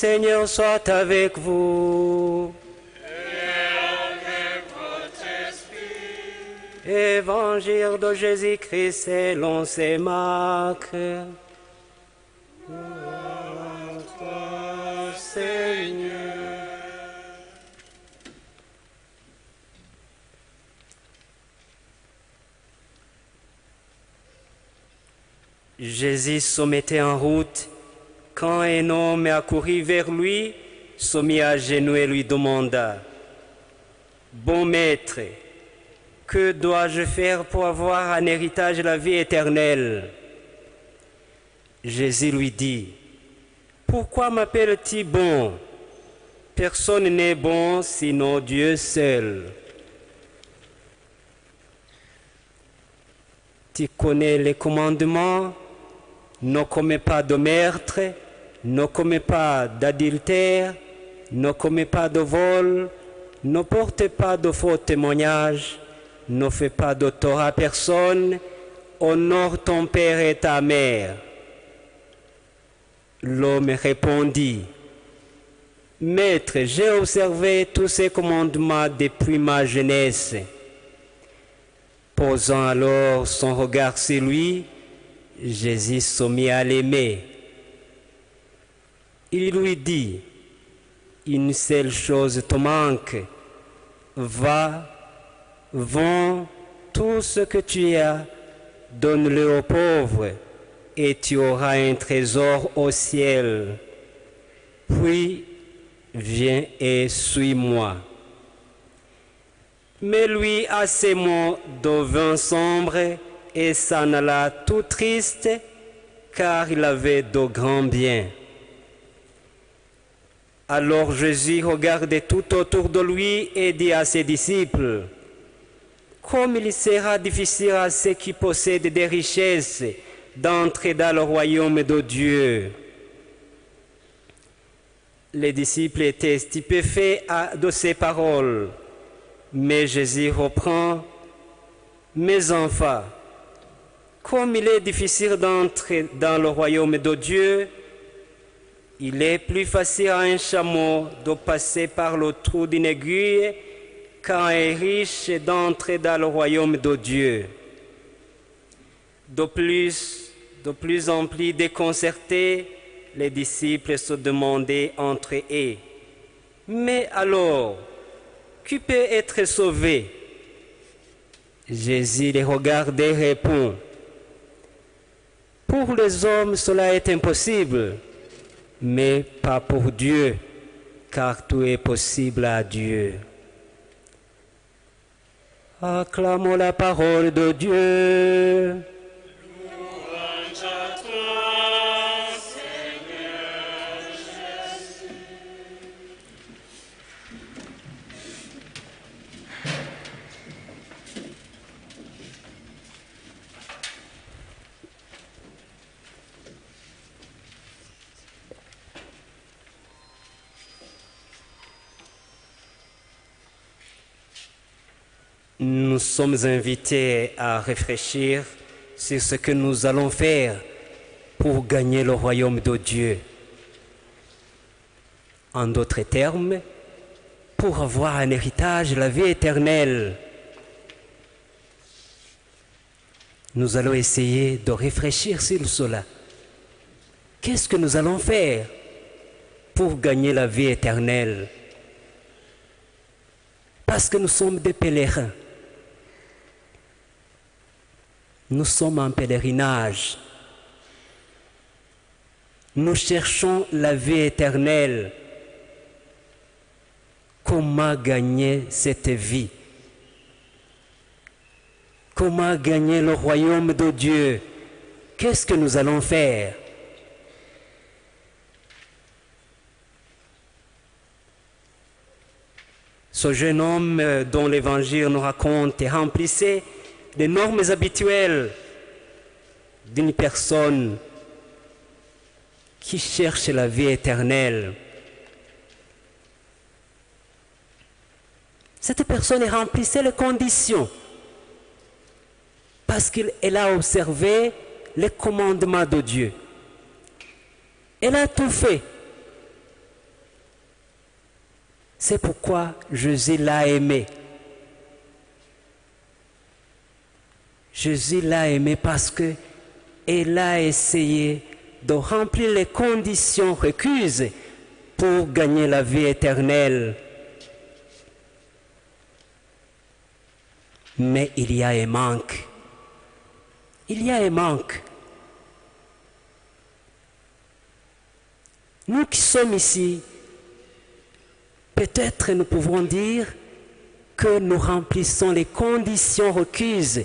Seigneur soit avec vous. Évangile de Jésus-Christ selon saint Marc. Gloire à toi, Seigneur. Jésus se mettait en route quand un homme accourut vers lui, se mit à genoux et lui demanda: Bon maître, que dois-je faire pour avoir un héritage de la vie éternelle? Jésus lui dit: Pourquoi m'appelles-tu bon? Personne n'est bon sinon Dieu seul. Tu connais les commandements: ne commets pas de meurtre, ne commets pas d'adultère, ne commets pas de vol, ne porte pas de faux témoignages, ne fais pas de tort à personne, honore ton père et ta mère. L'homme répondit: Maître, j'ai observé tous ces commandements depuis ma jeunesse. Posant alors son regard sur lui, Jésus se mit à l'aimer. Il lui dit: Une seule chose te manque. Va, vends tout ce que tu as, donne-le aux pauvres, et tu auras un trésor au ciel. Puis, viens et suis-moi. Mais lui, à ces mots, devint sombre et s'en alla tout triste, car il avait de grands biens. Alors Jésus regardait tout autour de lui et dit à ses disciples: Comme il sera difficile à ceux qui possèdent des richesses d'entrer dans le royaume de Dieu. Les disciples étaient stupéfaits de ces paroles. Mais Jésus reprend: Mes enfants, comme il est difficile d'entrer dans le royaume de Dieu, il est plus facile à un chameau de passer par le trou d'une aiguille qu'à un riche d'entrer dans le royaume de Dieu. De plus en plus déconcertés, les disciples se demandaient entre eux: Mais alors, qui peut être sauvé? Jésus les regarde et répond: Pour les hommes, cela est impossible, mais pas pour Dieu, car tout est possible à Dieu. Acclamons la parole de Dieu. Louange à toi, Seigneur Jésus. Nous sommes invités à réfléchir sur ce que nous allons faire pour gagner le royaume de Dieu. En d'autres termes, pour avoir un héritage de la vie éternelle. Nous allons essayer de réfléchir sur cela. Qu'est-ce que nous allons faire pour gagner la vie éternelle? Parce que nous sommes des pèlerins. Nous sommes en pèlerinage. Nous cherchons la vie éternelle. Comment gagner cette vie? Comment gagner le royaume de Dieu? Qu'est-ce que nous allons faire? Ce jeune homme dont l'Évangile nous raconte remplissait les normes habituelles d'une personne qui cherche la vie éternelle. Cette personne remplissait les conditions parce qu'elle a observé les commandements de Dieu. Elle a tout fait C'est pourquoi Jésus l'a aimé. Jésus l'a aimé parce qu'il a essayé de remplir les conditions requises pour gagner la vie éternelle. Mais il y a un manque. Il y a un manque. Nous qui sommes ici, peut-être nous pouvons dire que nous remplissons les conditions requises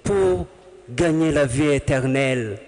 pour gagner la vie éternelle.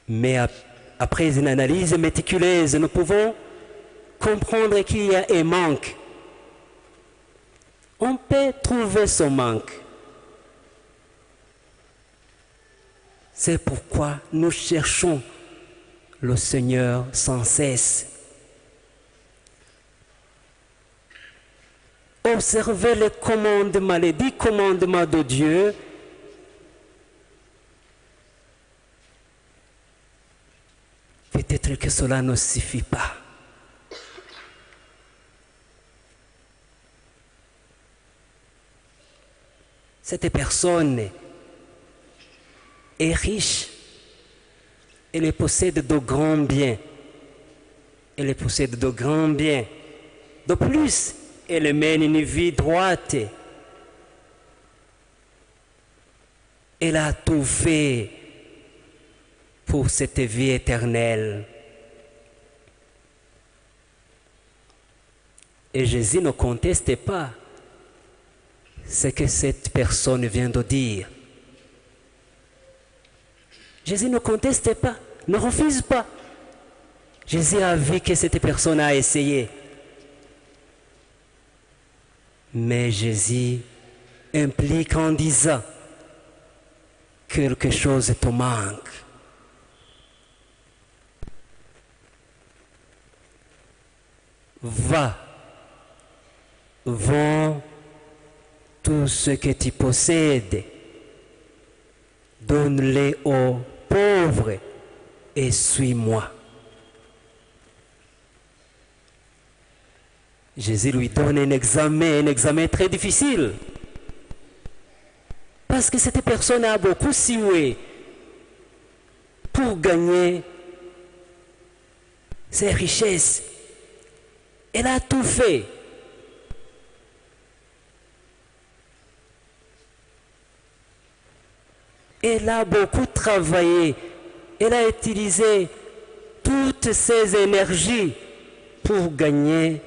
Mais après une analyse méticuleuse, nous pouvons comprendre qu'il y a un manque. On peut trouver ce manque. C'est pourquoi nous cherchons le Seigneur sans cesse. Observer les commandements, les 10 commandements de Dieu, peut-être que cela ne suffit pas. Cette personne est riche, elle possède de grands biens. Elle possède de grands biens. De plus, elle mène une vie droite. Elle a tout fait pour cette vie éternelle. Et Jésus ne conteste pas ce que cette personne vient de dire. Jésus ne conteste pas, ne refuse pas. Jésus a vu que cette personne a essayé. Mais Jésus implique en disant quelque chose te manque. Va, vends tout ce que tu possèdes, donne-les aux pauvres et suis-moi. Jésus lui donne un examen très difficile. Parce que cette personne a beaucoup sué pour gagner ses richesses. Elle a tout fait. Elle a beaucoup travaillé. Elle a utilisé toutes ses énergies pour gagner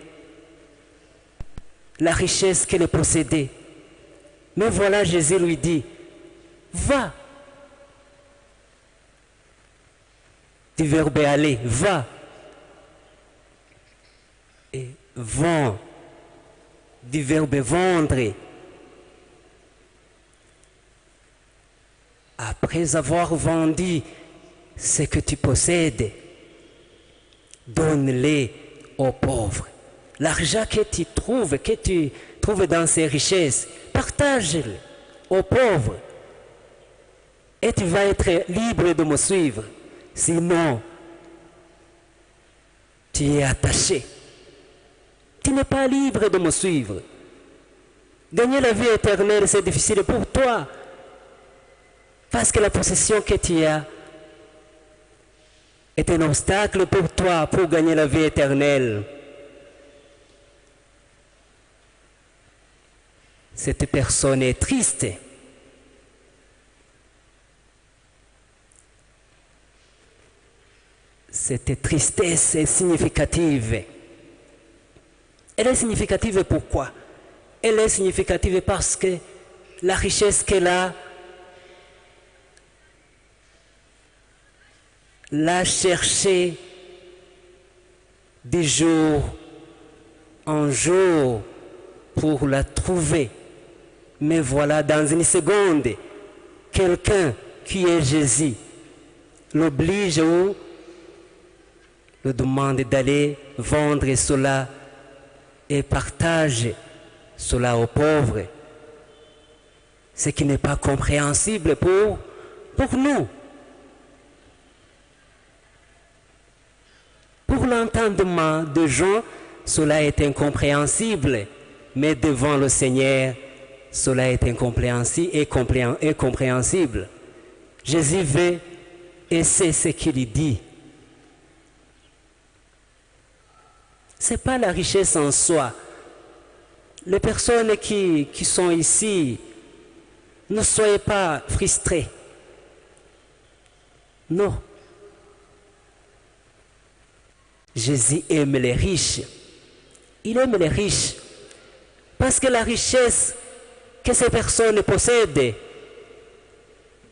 la richesse qu'elle possédait. Mais voilà, Jésus lui dit, va. Du verbe aller, va. Et vends. Du verbe vendre. Après avoir vendu ce que tu possèdes, donne-les aux pauvres. L'argent que tu trouves dans ces richesses, partage-le aux pauvres. Et tu vas être libre de me suivre. Sinon, tu es attaché. Tu n'es pas libre de me suivre. Gagner la vie éternelle, c'est difficile pour toi. Parce que la possession que tu as est un obstacle pour toi pour gagner la vie éternelle. Cette personne est triste. Cette tristesse est significative. Elle est significative pourquoi? Elle est significative parce que la richesse qu'elle a l'a cherchée de jour en jour pour la trouver. Mais voilà, dans une seconde, quelqu'un qui est Jésus l'oblige ou le demande d'aller vendre cela et partage cela aux pauvres. Ce qui n'est pas compréhensible pour nous. Pour l'entendement de gens, cela est incompréhensible. Mais devant le Seigneur, cela est incompréhensible et compréhensible. Jésus veut et c'est ce qu'il dit. Ce n'est pas la richesse en soi. Les personnes qui sont ici, ne soyez pas frustrés. Non. Jésus aime les riches. Il aime les riches. Parce que la richesse que ces personnes possèdent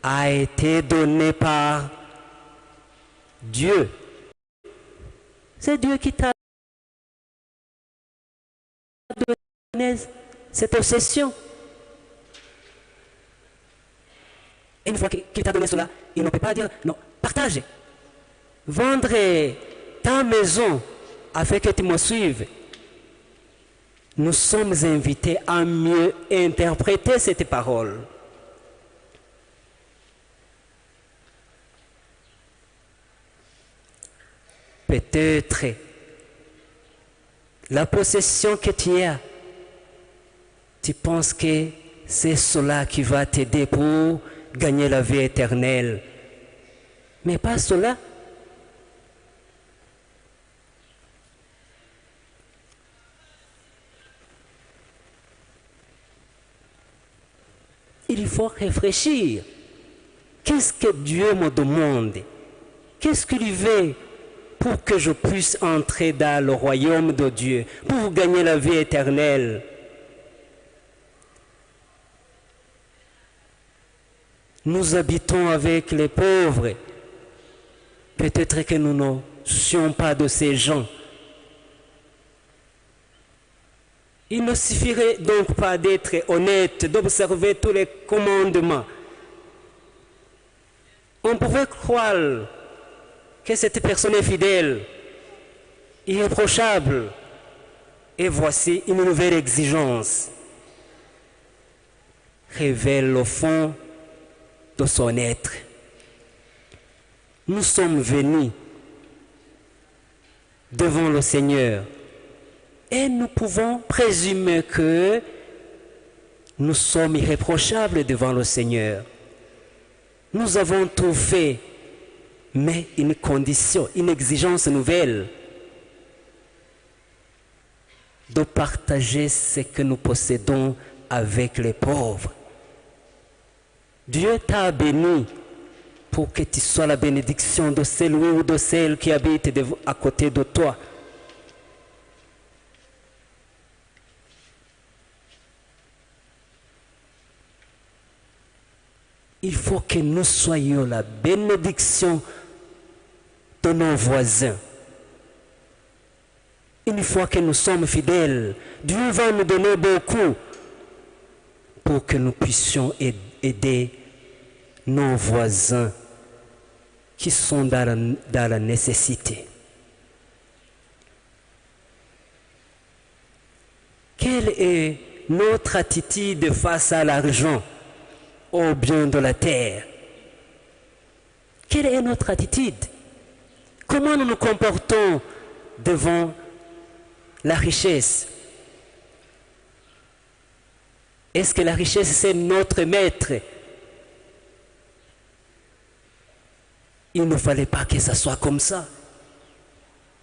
a été donnée par Dieu. C'est Dieu qui t'a donné cette possession. Et une fois qu'il t'a donné cela, il ne peut pas dire non, partage. Vendre ta maison afin que tu me suives. Nous sommes invités à mieux interpréter cette parole. Peut-être la possession que tu as, tu penses que c'est cela qui va t'aider pour gagner la vie éternelle. Mais pas cela. Il faut réfléchir. Qu'est-ce que Dieu me demande? Qu'est-ce qu'il veut pour que je puisse entrer dans le royaume de Dieu, pour gagner la vie éternelle? Nous habitons avec les pauvres. Peut-être que nous ne soucions pas de ces gens. Il ne suffirait donc pas d'être honnête, d'observer tous les commandements. On pouvait croire que cette personne est fidèle, irréprochable. Et voici une nouvelle exigence. Révèle le fond de son être. Nous sommes venus devant le Seigneur et nous pouvons présumer que nous sommes irréprochables devant le Seigneur. Nous avons tout fait, mais une condition, une exigence nouvelle, de partager ce que nous possédons avec les pauvres. Dieu t'a béni pour que tu sois la bénédiction de celui ou de celle qui habite à côté de toi. Il faut que nous soyons la bénédiction de nos voisins. Une fois que nous sommes fidèles, Dieu va nous donner beaucoup pour que nous puissions aider nos voisins qui sont dans la nécessité. Quelle est notre attitude face à l'argent, aux biens de la terre? Quelle est notre attitude? Comment nous nous comportons devant la richesse? Est-ce que la richesse, c'est notre maître? Il ne fallait pas que ça soit comme ça.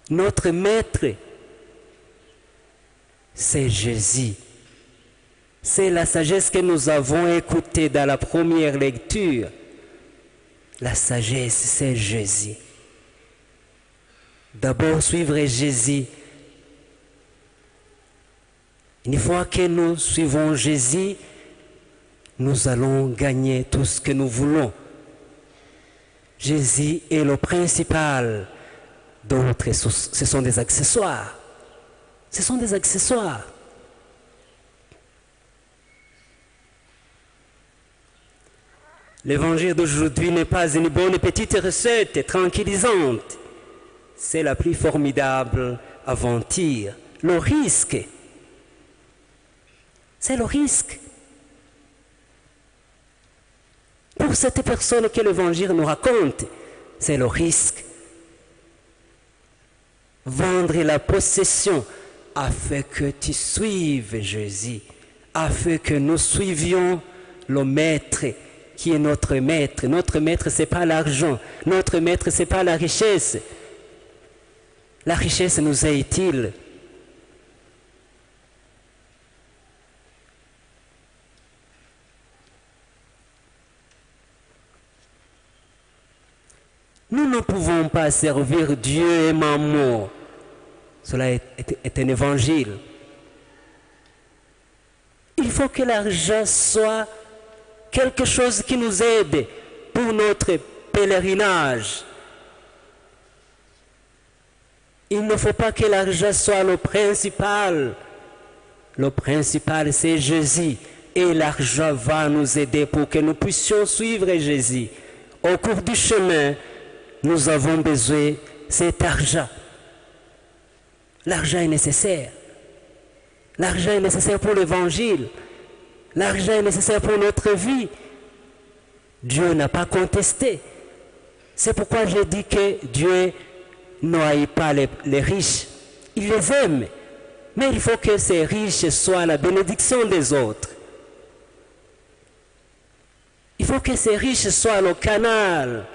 Notre maître, c'est Jésus. C'est la sagesse que nous avons écoutée dans la première lecture. La sagesse, c'est Jésus. D'abord, suivre Jésus. Une fois que nous suivons Jésus, nous allons gagner tout ce que nous voulons. Jésus est le principal. D'autres, ce sont des accessoires. Ce sont des accessoires. L'évangile d'aujourd'hui n'est pas une bonne petite recette tranquillisante. C'est la plus formidable aventure. Le risque, c'est le risque. Pour cette personne que l'évangile nous raconte, c'est le risque. vendre la possession afin que tu suives Jésus, afin que nous suivions le Maître qui est notre Maître. Notre Maître, ce n'est pas l'argent. Notre Maître, ce n'est pas la richesse. La richesse nous est utile. Nous ne pouvons pas servir Dieu et Maman. Cela est un évangile. Il faut que l'argent soit quelque chose qui nous aide pour notre pèlerinage. Il ne faut pas que l'argent soit le principal. Le principal, c'est Jésus. Et l'argent va nous aider pour que nous puissions suivre Jésus. Au cours du chemin, nous avons besoin de cet argent. L'argent est nécessaire. L'argent est nécessaire pour l'évangile. L'argent est nécessaire pour notre vie. Dieu n'a pas contesté. C'est pourquoi j'ai dit que Dieu n'haït pas les riches. Il les aime. Mais il faut que ces riches soient la bénédiction des autres. Il faut que ces riches soient le canal.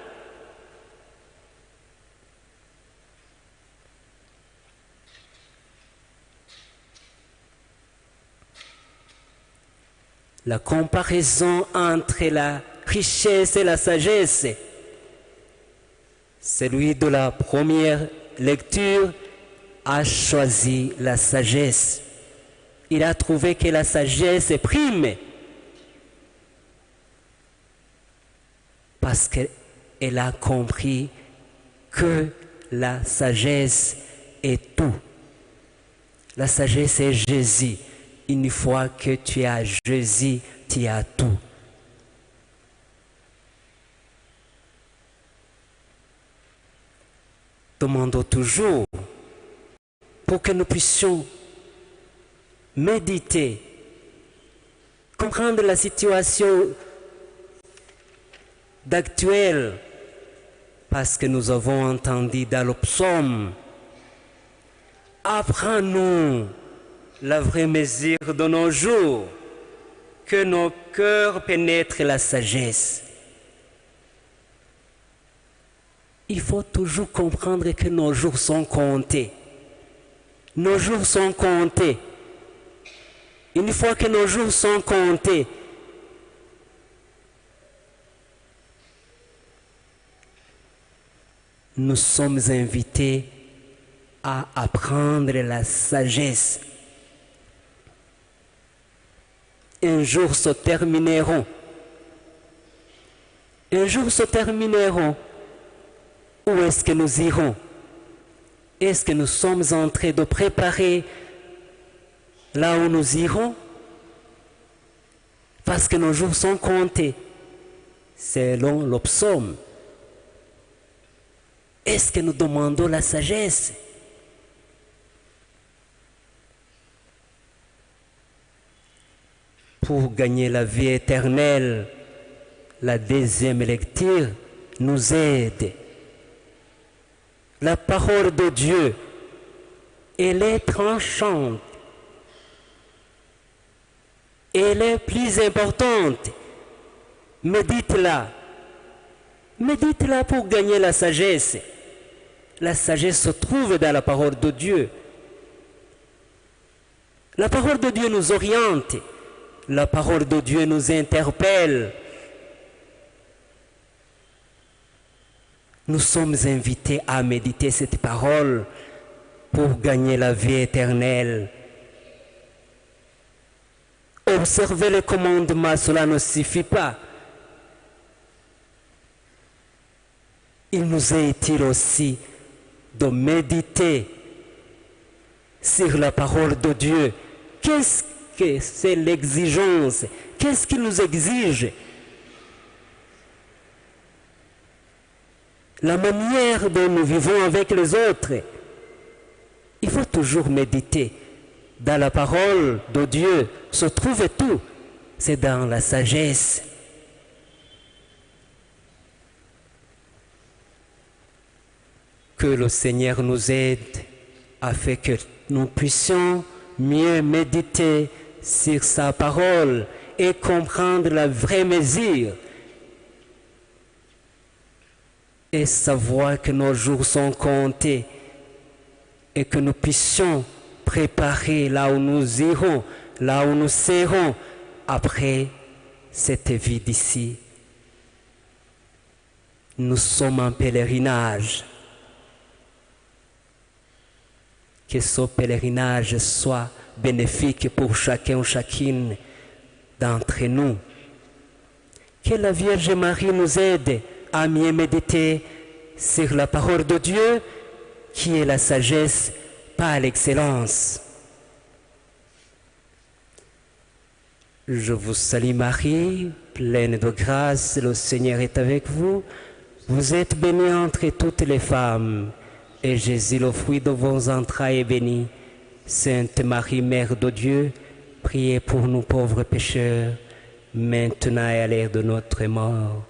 La comparaison entre la richesse et la sagesse. Celui de la première lecture a choisi la sagesse. Il a trouvé que la sagesse prime parce qu'elle a compris que la sagesse est tout. La sagesse est Jésus. Une fois que tu as Jésus, tu as tout. Demandons toujours pour que nous puissions méditer, comprendre la situation d'actuelle, parce que nous avons entendu dans le psaume, apprends-nous la vraie mesure de nos jours, que nos cœurs pénètrent la sagesse. Il faut toujours comprendre que nos jours sont comptés. Nos jours sont comptés. Une fois que nos jours sont comptés, nous sommes invités à apprendre la sagesse. Un jour se termineront. Un jour se termineront. Où est-ce que nous irons? Est-ce que nous sommes en train de préparer là où nous irons? Parce que nos jours sont comptés, selon le psaume. Est-ce que nous demandons la sagesse? Pour gagner la vie éternelle, la deuxième lecture nous aide. La parole de Dieu, elle est tranchante. Elle est plus importante. Médite-la. Médite-la pour gagner la sagesse. La sagesse se trouve dans la parole de Dieu. La parole de Dieu nous oriente. La parole de Dieu nous interpelle. Nous sommes invités à méditer cette parole pour gagner la vie éternelle. Observer les commandements, cela ne suffit pas. Il nous est utile aussi de méditer sur la parole de Dieu. Qu'est-ce que c'est l'exigence? Qu'est-ce qu'il nous exige? La manière dont nous vivons avec les autres. Il faut toujours méditer. Dans la parole de Dieu se trouve tout. C'est dans la sagesse. Que le Seigneur nous aide afin que nous puissions mieux méditer sur sa parole et comprendre la vraie mesure et savoir que nos jours sont comptés et que nous puissions préparer là où nous irons, là où nous serons après cette vie d'ici. Nous sommes en pèlerinage. Que ce pèlerinage soit bénéfique pour chacun ou chacune d'entre nous. Que la Vierge Marie nous aide à mieux méditer sur la parole de Dieu, qui est la sagesse par l'excellence. Je vous salue Marie, pleine de grâce, le Seigneur est avec vous. Vous êtes bénie entre toutes les femmes, et Jésus, le fruit de vos entrailles, est béni. Sainte Marie, Mère de Dieu, priez pour nous pauvres pécheurs, maintenant et à l'heure de notre mort.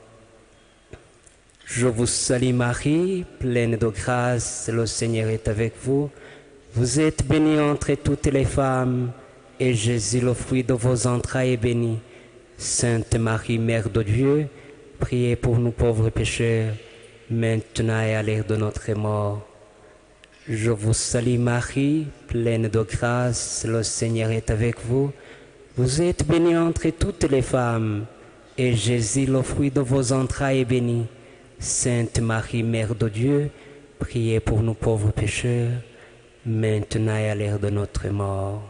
Je vous salue Marie, pleine de grâce, le Seigneur est avec vous. Vous êtes bénie entre toutes les femmes, et Jésus, le fruit de vos entrailles, est béni. Sainte Marie, Mère de Dieu, priez pour nous pauvres pécheurs, maintenant et à l'heure de notre mort. Je vous salue Marie, pleine de grâce, le Seigneur est avec vous. Vous êtes bénie entre toutes les femmes, et Jésus, le fruit de vos entrailles, est béni. Sainte Marie, Mère de Dieu, priez pour nous pauvres pécheurs, maintenant et à l'heure de notre mort.